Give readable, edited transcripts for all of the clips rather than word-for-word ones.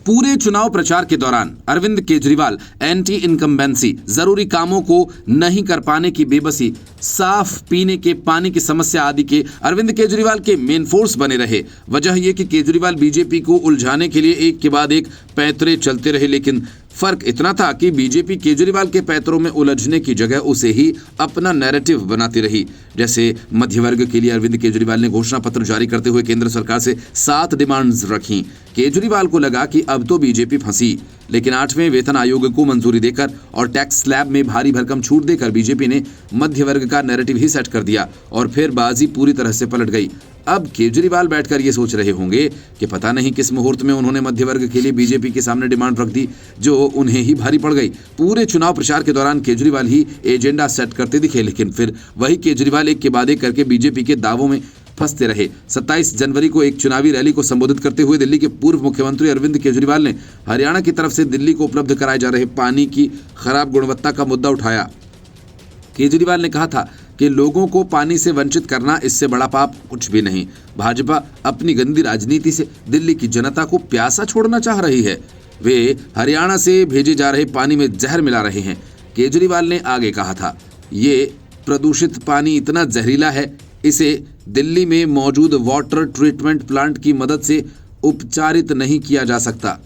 पूरे चुनाव प्रचार के दौरान अरविंद केजरीवाल एंटी इनकम्बेंसी, जरूरी कामों को नहीं कर पाने की बेबसी, साफ पीने के पानी की समस्या आदि के अरविंद केजरीवाल के मेन फोर्स बने रहे। वजह यह कि केजरीवाल बीजेपी को उलझाने के लिए एक के बाद एक पैंतरे चलते रहे, लेकिन फर्क इतना था कि बीजेपी केजरीवाल के पैंतरों में उलझने की जगह उसे ही अपना नैरेटिव बनाती रही। जैसे मध्य वर्ग के लिए अरविंद केजरीवाल ने घोषणा पत्र जारी करते हुए केंद्र सरकार से 7 डिमांड्स रखी। केजरीवाल को लगा कि अब तो बीजेपी फंसी, लेकिन 8वें वेतन आयोग को मंजूरी देकर और टैक्स स्लैब में भारी भरकम छूट देकर बीजेपी ने मध्य वर्ग का नैरेटिव ही सेट कर दिया और फिर बाजी पूरी तरह से पलट गई। अब केजरीवाल बैठकर ये सोच रहे होंगे कि पता नहीं किस मुहूर्त में उन्होंने मध्य वर्ग के लिए बीजेपी के सामने डिमांड रख दी जो उन्हें ही भारी पड़ गई। पूरे चुनाव प्रचार के दौरान केजरीवाल ही एजेंडा सेट करते दिखे, लेकिन फिर वही केजरीवाल एक के बाद एक करके बीजेपी के दावों में फंसते रहे। 27 जनवरी को एक चुनावी रैली को संबोधित करते हुए दिल्ली के पूर्व मुख्यमंत्री अरविंद केजरीवाल ने हरियाणा की तरफ से दिल्ली को उपलब्ध कराए जा रहे पानी की खराब गुणवत्ता का मुद्दा उठाया। केजरीवाल ने कहा था कि लोगों को पानी से वंचित करना इससे बड़ा पाप कुछ भी नहीं। भाजपा अपनी गंदी राजनीति से दिल्ली की जनता को प्यासा छोड़ना चाह रही है। वे हरियाणा से भेजे जा रहे पानी में जहर मिला रहे हैं। केजरीवाल ने आगे कहा था, ये प्रदूषित पानी इतना जहरीला है, इसे दिल्ली में मौजूद वाटर ट्रीटमेंट प्लांट की मदद से उपचारित नहीं किया जा सकता।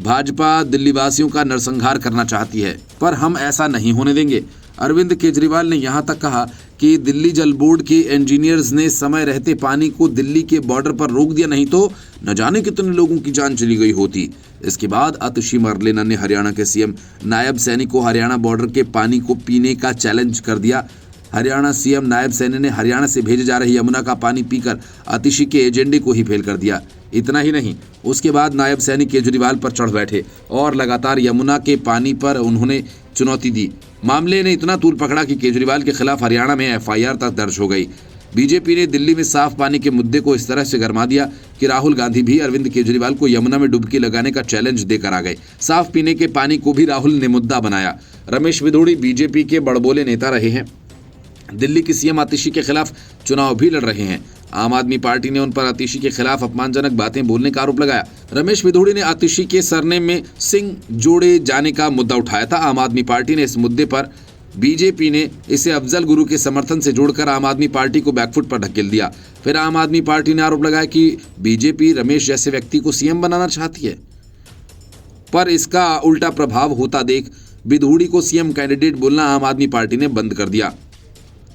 भाजपा दिल्ली वासियों का नरसंहार करना चाहती है, पर हम ऐसा नहीं होने देंगे। अरविंद केजरीवाल ने यहां तक कहा कि दिल्ली जल बोर्ड के इंजीनियर्स ने समय रहते पानी को दिल्ली के बॉर्डर पर रोक दिया, नहीं तो न जाने कितने लोगों की जान चली गई होती। इसके बाद आतिशी मरलेना ने हरियाणा के सीएम नायब सैनी को हरियाणा बॉर्डर के पानी को पीने का चैलेंज कर दिया। हरियाणा सीएम नायब सैनी ने हरियाणा से भेजे जा रहे यमुना का पानी पीकर आतिशी के एजेंडे को ही फेल कर दिया। इतना ही नहीं, उसके बाद नायब सैनी केजरीवाल पर चढ़ बैठे और लगातार यमुना के पानी पर उन्होंने चुनौती दी। मामले ने इतना तूल पकड़ा कि केजरीवाल के खिलाफ हरियाणा में एफआईआर तक दर्ज हो गई। बीजेपी ने दिल्ली में साफ पानी के मुद्दे को इस तरह से गरमा दिया कि राहुल गांधी भी अरविंद केजरीवाल को यमुना में डुबकी लगाने का चैलेंज देकर आ गए। साफ पीने के पानी को भी राहुल ने मुद्दा बनाया। रमेश बिधूड़ी बीजेपी के बड़बोले नेता रहे हैं। दिल्ली की सीएम आतिशी के खिलाफ चुनाव भी लड़ रहे हैं। आम आदमी पार्टी ने उन पर आतिशी के खिलाफ अपमानजनक बातें बोलने का आरोप लगाया। रमेश बिधूड़ी ने आतिशी के सरनेम में सिंह जोड़े जाने का मुद्दा उठाया था। आम आदमी पार्टी ने इस मुद्दे पर बीजेपी ने इसे अफजल गुरु के समर्थन से जोड़कर आम आदमी पार्टी को बैकफुट पर ढकेल दिया। फिर आम आदमी पार्टी ने आरोप लगाया कि बीजेपी रमेश जैसे व्यक्ति को सीएम बनाना चाहती है, पर इसका उल्टा प्रभाव होता देख बिधूड़ी को सीएम कैंडिडेट बोलना आम आदमी पार्टी ने बंद कर दिया,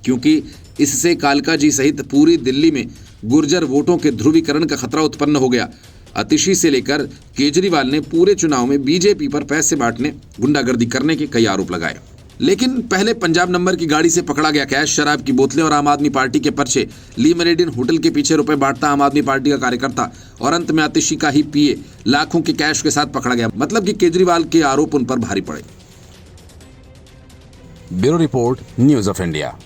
क्योंकि इससे कालका जी सहित पूरी दिल्ली में गुर्जर वोटों के ध्रुवीकरण का खतरा उत्पन्न हो गया। आतिशी से लेकर केजरीवाल ने पूरे चुनाव में बीजेपी पर पैसे बांटने, गुंडागर्दी करने के कई आरोप लगाए। लेकिन पहले पंजाब नंबर की गाड़ी से पकड़ा गया कैश, शराब की बोतलें और आम आदमी पार्टी के पर्चे, ली मेरिडियन होटल के पीछे रुपए बांटता आम आदमी पार्टी का कार्यकर्ता और अंत में आतिशी का ही पीए लाखों के कैश के साथ पकड़ा गया। मतलब कि केजरीवाल के आरोप उन पर भारी पड़े। Bureau report, news of India.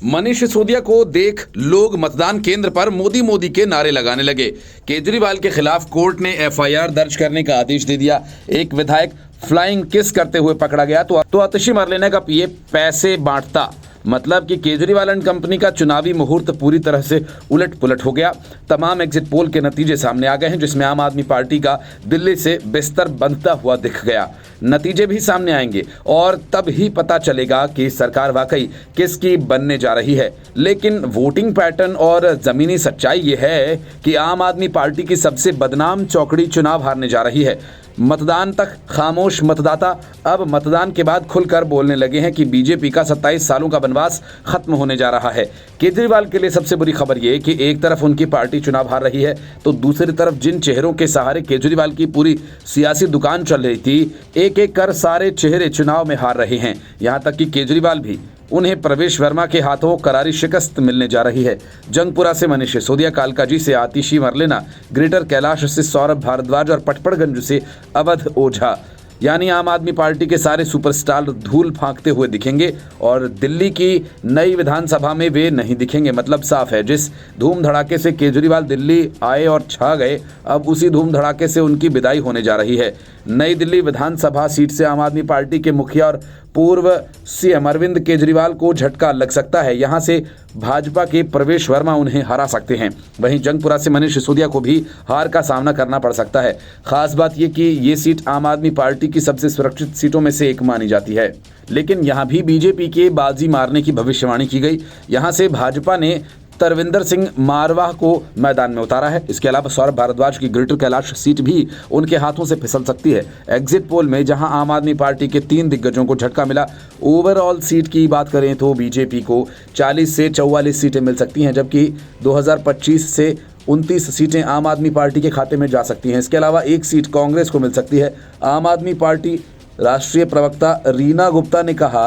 Manish Sisodia को देख लोग मतदान केंद्र पर मोदी मोदी के नारे लगाने लगे। केजरीवाल के खिलाफ कोर्ट ने एफआईआर दर्ज करने का आदेश दे दिया। एक विधायक फ्लाइंग किस करते हुए पकड़ा गया तो आतिशी मरलेना का पीए पैसे बांटता। मतलब कि केजरीवाल एंड कंपनी का चुनावी मुहूर्त पूरी तरह से उलट पुलट हो गया। तमाम एग्जिट पोल के नतीजे सामने आ गए हैं, जिसमें आम आदमी पार्टी का दिल्ली से बिस्तर बंधता हुआ दिख गया। नतीजे भी सामने आएंगे और तब ही पता चलेगा कि सरकार वाकई किसकी बनने जा रही है। लेकिन वोटिंग पैटर्न और जमीनी सच्चाई ये है कि आम आदमी पार्टी की सबसे बदनाम चौकड़ी चुनाव हारने जा रही है। मतदान तक खामोश मतदाता अब मतदान के बाद खुलकर बोलने लगे हैं कि बीजेपी का 27 सालों का वनवास खत्म होने जा रहा है। केजरीवाल के लिए सबसे बुरी खबर यह कि एक तरफ उनकी पार्टी चुनाव हार रही है, तो दूसरी तरफ जिन चेहरों के सहारे केजरीवाल की पूरी सियासी दुकान चल रही थी, एक एक कर सारे चेहरे चुनाव में हार रहे हैं। यहाँ तक कि केजरीवाल भी, उन्हें प्रवेश वर्मा के हाथों करारी शिकस्त मिलने जा रही है। जंगपुरा से मनीष सिसोदिया, कालकाजी से आतिशी मरलेना, ग्रेटर कैलाश से सौरभ भारद्वाज और पटपड़गंज से अवध ओझा, यानी आम आदमी पार्टी के सारे सुपरस्टार धूल फांकते हुए दिखेंगे और दिल्ली की नई विधानसभा में वे नहीं दिखेंगे। मतलब साफ है, जिस धूम धड़ाके से केजरीवाल दिल्ली आए और छा गए, अब उसी धूम धड़ाके से उनकी विदाई होने जा रही है। नई दिल्ली विधानसभा सीट से आम आदमी पार्टी के मुखिया और पूर्व सीएम अरविंद केजरीवाल को झटका लग सकता है। यहां से भाजपा के प्रवेश वर्मा उन्हें हरा सकते हैं। वहीं जंगपुरा से मनीष सिसोदिया को भी हार का सामना करना पड़ सकता है। खास बात यह कि ये सीट आम आदमी पार्टी की सबसे सुरक्षित सीटों में से एक मानी जाती है, लेकिन यहां भी बीजेपी के बाजी मारने की भविष्यवाणी की गई। यहां से भाजपा ने तरविंदर सिंह मारवाह को मैदान में उतारा है। इसके अलावा सौरभ भारद्वाज की ग्रेटर कैलाश सीट भी उनके हाथों से फिसल सकती है। एग्जिट पोल में जहां आम आदमी पार्टी के 3 दिग्गजों को झटका मिला, ओवरऑल सीट की बात करें तो बीजेपी को 40 से 44 सीटें मिल सकती हैं, जबकि 2025 से 29 सीटें आम आदमी पार्टी के खाते में जा सकती हैं। इसके अलावा 1 सीट कांग्रेस को मिल सकती है। आम आदमी पार्टी राष्ट्रीय प्रवक्ता रीना गुप्ता ने कहा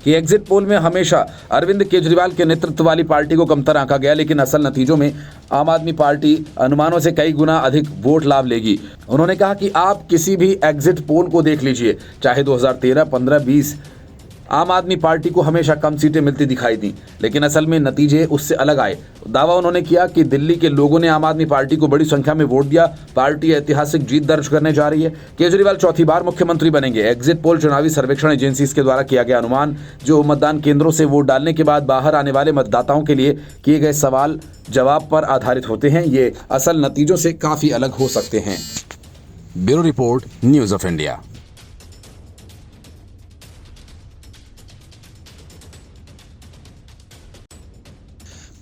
कि एग्जिट पोल में हमेशा अरविंद केजरीवाल के नेतृत्व वाली पार्टी को कमतर आंका गया, लेकिन असल नतीजों में आम आदमी पार्टी अनुमानों से कई गुना अधिक वोट लाभ लेगी। उन्होंने कहा कि आप किसी भी एग्जिट पोल को देख लीजिए, चाहे 2013, 15, 20, आम आदमी पार्टी को हमेशा कम सीटें मिलती दिखाई दी, लेकिन असल में नतीजे उससे अलग आए। दावा उन्होंने किया कि दिल्ली के लोगों ने आम आदमी पार्टी को बड़ी संख्या में वोट दिया। पार्टी ऐतिहासिक जीत दर्ज करने जा रही है। केजरीवाल चौथी बार मुख्यमंत्री बनेंगे। एग्जिट पोल चुनावी सर्वेक्षण एजेंसीज के द्वारा किया गया अनुमान, जो मतदान केंद्रों से वोट डालने के बाद बाहर आने वाले मतदाताओं के लिए किए गए सवाल जवाब पर आधारित होते हैं। ये असल नतीजों से काफी अलग हो सकते हैं। Bureau report, news of India.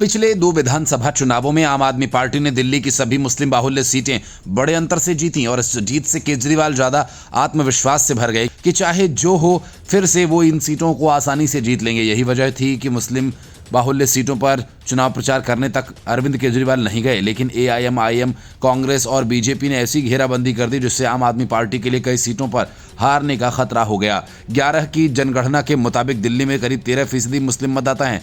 पिछले 2 विधानसभा चुनावों में आम आदमी पार्टी ने दिल्ली की सभी मुस्लिम बाहुल्य सीटें बड़े अंतर से जीती और इस जीत से केजरीवाल ज्यादा आत्मविश्वास से भर गए कि चाहे जो हो फिर से वो इन सीटों को आसानी से जीत लेंगे। यही वजह थी कि मुस्लिम बाहुल्य सीटों पर चुनाव प्रचार करने तक अरविंद केजरीवाल नहीं गए, लेकिन AIM, कांग्रेस और बीजेपी ने ऐसी घेराबंदी कर दी जिससे आम आदमी पार्टी के लिए कई सीटों पर हारने का खतरा हो गया। 11 की जनगणना के मुताबिक दिल्ली में करीब 13% मुस्लिम मतदाता हैं।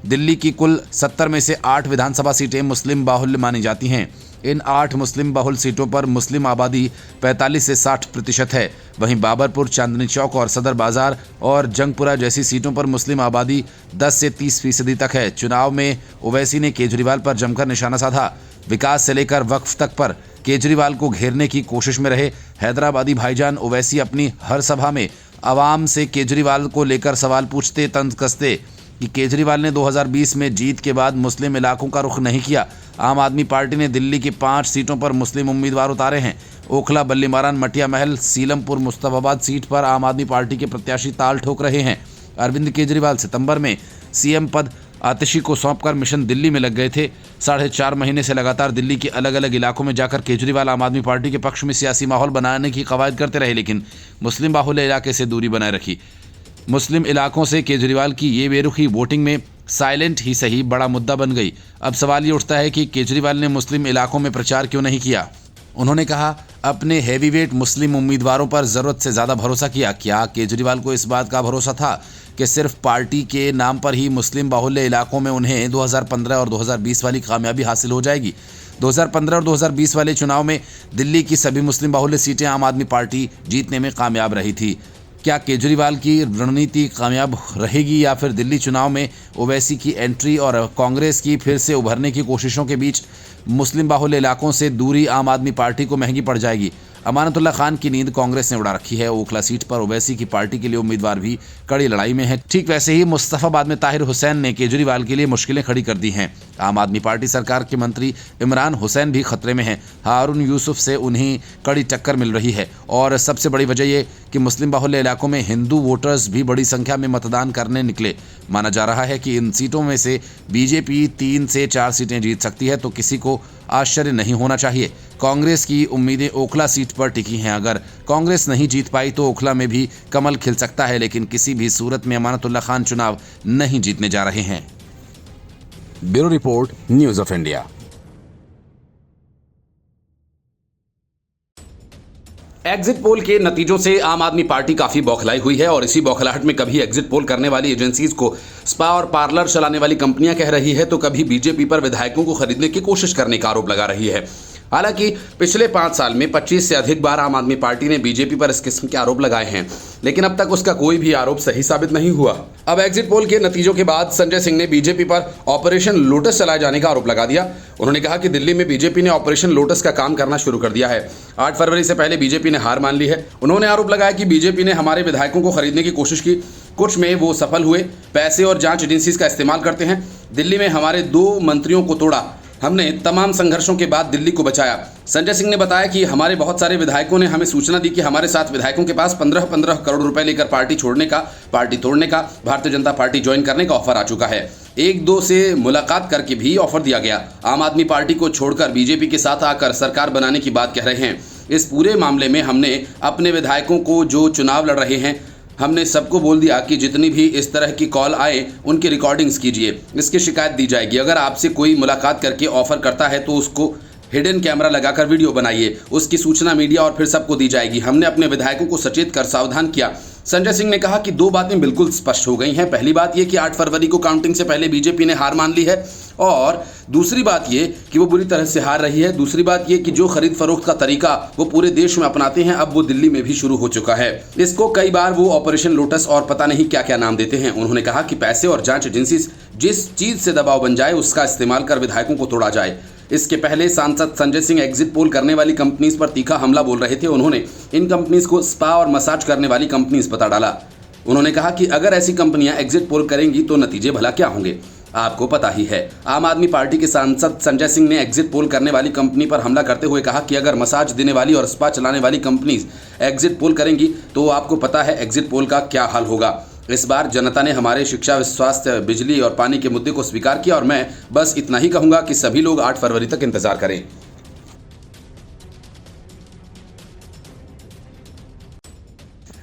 दिल्ली की कुल 70 में से 8 विधानसभा सीटें मुस्लिम बाहुल्य मानी जाती हैं। इन 8 मुस्लिम बहुल सीटों पर मुस्लिम आबादी 45 से 60% है। वहीं बाबरपुर, चांदनी चौक और सदर बाजार और जंगपुरा जैसी सीटों पर मुस्लिम आबादी 10 से 30% तक है। चुनाव में ओवैसी ने केजरीवाल पर जमकर निशाना साधा। विकास से लेकर वक्फ तक पर केजरीवाल को घेरने की कोशिश में रहे हैदराबादी भाईजान ओवैसी अपनी हर सभा में आवाम से केजरीवाल को लेकर सवाल पूछते, तंज कसते कि केजरीवाल ने 2020 में जीत के बाद मुस्लिम इलाकों का रुख नहीं किया। आम आदमी पार्टी ने दिल्ली की 5 सीटों पर मुस्लिम उम्मीदवार उतारे हैं। ओखला, बल्लीमारान, मटिया महल, सीलमपुर, मुस्तफाबाद सीट पर आम आदमी पार्टी के प्रत्याशी ताल ठोक रहे हैं। अरविंद केजरीवाल सितंबर में सीएम पद आतिशी को सौंपकर मिशन दिल्ली में लग गए थे। 4.5 महीने से लगातार दिल्ली के अलग अलग इलाकों में जाकर केजरीवाल आम आदमी पार्टी के पक्ष में सियासी माहौल बनाने की कवायद करते रहे, लेकिन मुस्लिम बाहुल्य इलाके से दूरी बनाए रखी। मुस्लिम इलाकों से केजरीवाल की ये बेरुखी वोटिंग में साइलेंट ही सही बड़ा मुद्दा बन गई। अब सवाल ये उठता है कि केजरीवाल ने मुस्लिम इलाकों में प्रचार क्यों नहीं किया। उन्होंने कहा अपने हैवीवेट मुस्लिम उम्मीदवारों पर जरूरत से ज्यादा भरोसा किया। क्या केजरीवाल को इस बात का भरोसा था कि सिर्फ पार्टी के नाम पर ही मुस्लिम बाहुल्य इलाकों में उन्हें 2015 और 2020 वाली कामयाबी हासिल हो जाएगी? 2015 और 2020 वाले चुनाव में दिल्ली की सभी मुस्लिम बाहुल्य सीटें आम आदमी पार्टी जीतने में कामयाब रही थी। क्या केजरीवाल की रणनीति कामयाब रहेगी या फिर दिल्ली चुनाव में ओवैसी की एंट्री और कांग्रेस की फिर से उभरने की कोशिशों के बीच मुस्लिम बाहुल्य इलाकों से दूरी आम आदमी पार्टी को महंगी पड़ जाएगी? अमानतुल्लाह खान की नींद कांग्रेस ने उड़ा रखी है। ओखला सीट पर ओवैसी की पार्टी के लिए उम्मीदवार भी कड़ी लड़ाई में है। ठीक वैसे ही मुस्तफाबाद में ताहिर हुसैन ने केजरीवाल के लिए मुश्किलें खड़ी कर दी हैं। आम आदमी पार्टी सरकार के मंत्री इमरान हुसैन भी खतरे में हैं। हारून यूसुफ से उन्हें कड़ी टक्कर मिल रही है और सबसे बड़ी वजह ये कि मुस्लिम बाहुल्य इलाकों में हिंदू वोटर्स भी बड़ी संख्या में मतदान करने निकले। माना जा रहा है कि इन सीटों में से बीजेपी 3 से 4 सीटें जीत सकती है, तो किसी को आश्चर्य नहीं होना चाहिए। कांग्रेस की उम्मीदें ओखला सीट पर टिकी हैं। अगर कांग्रेस नहीं जीत पाई तो ओखला में भी कमल खिल सकता है, लेकिन किसी भी सूरत में अमानतुल्लाह खान चुनाव नहीं जीतने जा रहे हैं। Bureau report, news of India. Exit poll के नतीजों से आम आदमी पार्टी काफी बौखलाई हुई है और इसी बौखलाहट में कभी एग्जिट पोल करने वाली एजेंसीज को स्पा और पार्लर चलाने वाली कंपनियां कह रही है, तो कभी बीजेपी पर विधायकों को खरीदने की कोशिश करने का आरोप लगा रही है। हालांकि पिछले 5 साल में 25 से अधिक बार आम आदमी पार्टी ने बीजेपी पर इस किस्म के आरोप लगाए हैं, लेकिन अब तक उसका कोई भी आरोप सही साबित नहीं हुआ। अब एग्जिट पोल के नतीजों के बाद संजय सिंह ने बीजेपी पर ऑपरेशन लोटस चलाए जाने का आरोप लगा दिया। उन्होंने कहा कि दिल्ली में बीजेपी ने ऑपरेशन लोटस का काम करना शुरू कर दिया है। 8 फरवरी से पहले बीजेपी ने हार मान ली है। उन्होंने आरोप लगाया कि बीजेपी ने हमारे विधायकों को खरीदने की कोशिश की, कुछ में वो सफल हुए, पैसे और जांच एजेंसीज का इस्तेमाल करते हैं। दिल्ली में हमारे 2 मंत्रियों को तोड़ा, हमने तमाम संघर्षों के बाद दिल्ली को बचाया। संजय सिंह ने बताया कि हमारे बहुत सारे विधायकों ने हमें सूचना दी कि हमारे साथ विधायकों के पास 15-15 करोड़ रुपए लेकर पार्टी छोड़ने का, पार्टी तोड़ने का, भारतीय जनता पार्टी ज्वाइन करने का ऑफर आ चुका है। 1-2 से मुलाकात करके भी ऑफर दिया गया। आम आदमी पार्टी को छोड़कर बीजेपी के साथ आकर सरकार बनाने की बात कह रहे हैं। इस पूरे मामले में हमने अपने विधायकों को जो चुनाव लड़ रहे हैं, हमने सबको बोल दिया कि जितनी भी इस तरह की कॉल आए उनकी रिकॉर्डिंग्स कीजिए, इसकी शिकायत दी जाएगी। अगर आपसे कोई मुलाकात करके ऑफर करता है तो उसको हिडन कैमरा लगाकर वीडियो बनाइए, उसकी सूचना मीडिया और फिर सबको दी जाएगी। हमने अपने विधायकों को सचेत कर सावधान किया। संजय सिंह ने कहा कि 2 बातें बिल्कुल स्पष्ट हो गई हैं। पहली बात यह कि 8 फरवरी को काउंटिंग से पहले बीजेपी ने हार मान ली है, और दूसरी बात ये कि वो बुरी तरह से हार रही है। दूसरी बात ये कि जो खरीद फरोख्त का तरीका वो पूरे देश में अपनाते हैं, अब वो दिल्ली में भी शुरू हो चुका है। इसको कई बार वो ऑपरेशन लोटस और पता नहीं क्या क्या नाम देते हैं। उन्होंने कहा कि पैसे और जांच एजेंसी जिस चीज से दबाव बन जाए उसका इस्तेमाल कर विधायकों को तोड़ा जाए। इसके पहले सांसद संजय सिंह एग्जिट पोल करने वाली कंपनीज पर तीखा हमला बोल रहे थे। उन्होंने इन कंपनीज को स्पा और मसाज करने वाली कंपनीज बता डाला। उन्होंने कहा कि अगर ऐसी कंपनियां एग्जिट पोल करेंगी तो नतीजे भला क्या होंगे, आपको पता ही है। आम आदमी पार्टी के सांसद संजय सिंह ने एग्जिट पोल करने वाली कंपनी पर हमला करते हुए कहा कि अगर मसाज देने वाली और स्पा चलाने वाली कंपनीज एग्जिट पोल करेंगी तो आपको पता है एग्जिट पोल का क्या हाल होगा। इस बार जनता ने हमारे शिक्षा, स्वास्थ्य, बिजली और पानी के मुद्दे को स्वीकार किया, और मैं बस इतना ही कहूंगा कि सभी लोग 8 फरवरी तक इंतजार करें।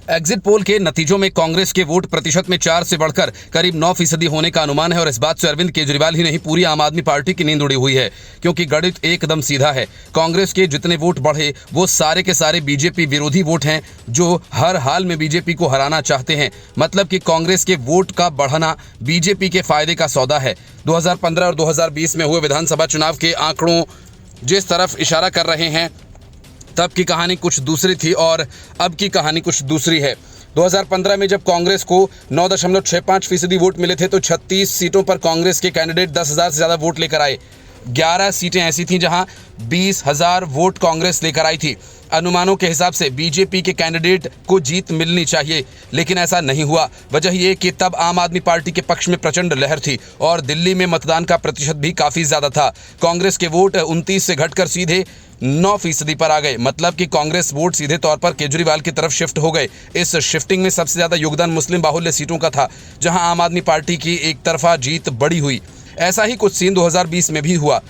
एग्जिट पोल के नतीजों में कांग्रेस के वोट प्रतिशत में 4 से बढ़कर करीब 9% होने का अनुमान है, और इस बात से अरविंद केजरीवाल ही नहीं पूरी आम आदमी पार्टी की नींद उड़ी हुई है, क्योंकि गणित एकदम सीधा है। कांग्रेस के जितने वोट बढ़े वो सारे के सारे बीजेपी विरोधी वोट हैं, जो हर हाल में बीजेपी को हराना चाहते हैं। मतलब कि कांग्रेस के वोट का बढ़ना बीजेपी के फायदे का सौदा है। 2015 और 2020 में हुए विधानसभा चुनाव के आंकड़ों जिस तरफ इशारा कर रहे हैं, तब की कहानी कुछ दूसरी थी और अब की कहानी कुछ दूसरी है। 2015 में जब कांग्रेस को 9.65% वोट मिले थे तो 36 सीटों पर कांग्रेस के कैंडिडेट 10,000 से ज़्यादा वोट लेकर आए। 11 सीटें ऐसी थीं जहां 20,000 वोट कांग्रेस लेकर आई थी। अनुमानों के हिसाब से बीजेपी के कैंडिडेट को जीत मिलनी चाहिए, लेकिन ऐसा नहीं हुआ। वजह यह कि तब आम आदमी पार्टी के पक्ष में प्रचंड लहर थी और दिल्ली में मतदान का प्रतिशत भी काफ़ी ज़्यादा था। कांग्रेस के वोट 29 से घटकर सीधे 9% पर आ गए। मतलब कि कांग्रेस वोट सीधे तौर पर केजरीवाल की तरफ शिफ्ट हो गए। इस शिफ्टिंग में सबसे ज़्यादा योगदान मुस्लिम बाहुल्य सीटों का था, जहां आम आदमी पार्टी की एक तरफा जीत बड़ी हुई। ऐसा ही कुछ सीन 2020 में भी हुआ।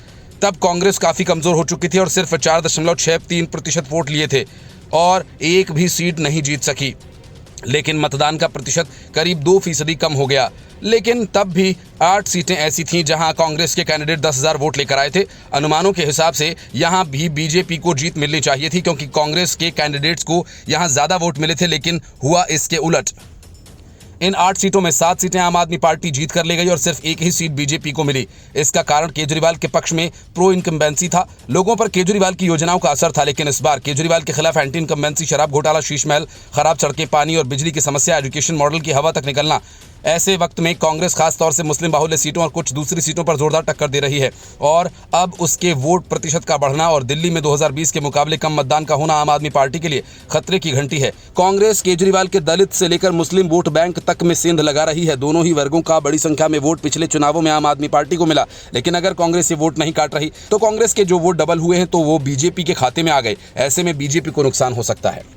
तब कांग्रेस काफ़ी कमज़ोर हो चुकी थी और सिर्फ 4.63% वोट लिए थे और एक भी सीट नहीं जीत सकी। लेकिन मतदान का प्रतिशत करीब 2% कम हो गया। लेकिन तब भी 8 सीटें ऐसी थीं जहां कांग्रेस के कैंडिडेट 10,000 वोट लेकर आए थे। अनुमानों के हिसाब से यहां भी बीजेपी को जीत मिलनी चाहिए थी, क्योंकि कांग्रेस के कैंडिडेट्स को यहां ज़्यादा वोट मिले थे, लेकिन हुआ इसके उलट। इन 8 सीटों में 7 सीटें आम आदमी पार्टी जीत कर ले गई और सिर्फ एक ही सीट बीजेपी को मिली। इसका कारण केजरीवाल के पक्ष में प्रो इनकम्बेंसी था। लोगों पर केजरीवाल की योजनाओं का असर था, लेकिन इस बार केजरीवाल के खिलाफ एंटी इनकम्बेंसी, शराब घोटाला, शीश महल, खराब सड़कें, पानी और बिजली की समस्या, एजुकेशन मॉडल की हवा तक निकलना, ऐसे वक्त में कांग्रेस खासतौर से मुस्लिम बाहुल्य सीटों और कुछ दूसरी सीटों पर जोरदार टक्कर दे रही है। और अब उसके वोट प्रतिशत का बढ़ना और दिल्ली में 2020 के मुकाबले कम मतदान का होना आम आदमी पार्टी के लिए खतरे की घंटी है। कांग्रेस केजरीवाल के दलित से लेकर मुस्लिम वोट बैंक तक में सेंध लगा रही है। दोनों ही वर्गों का बड़ी संख्या में वोट पिछले चुनावों में आम आदमी पार्टी को मिला, लेकिन अगर कांग्रेस ये वोट नहीं काट रही तो कांग्रेस के जो वोट डबल हुए हैं तो वो बीजेपी के खाते में आ गए। ऐसे में बीजेपी को नुकसान हो सकता है।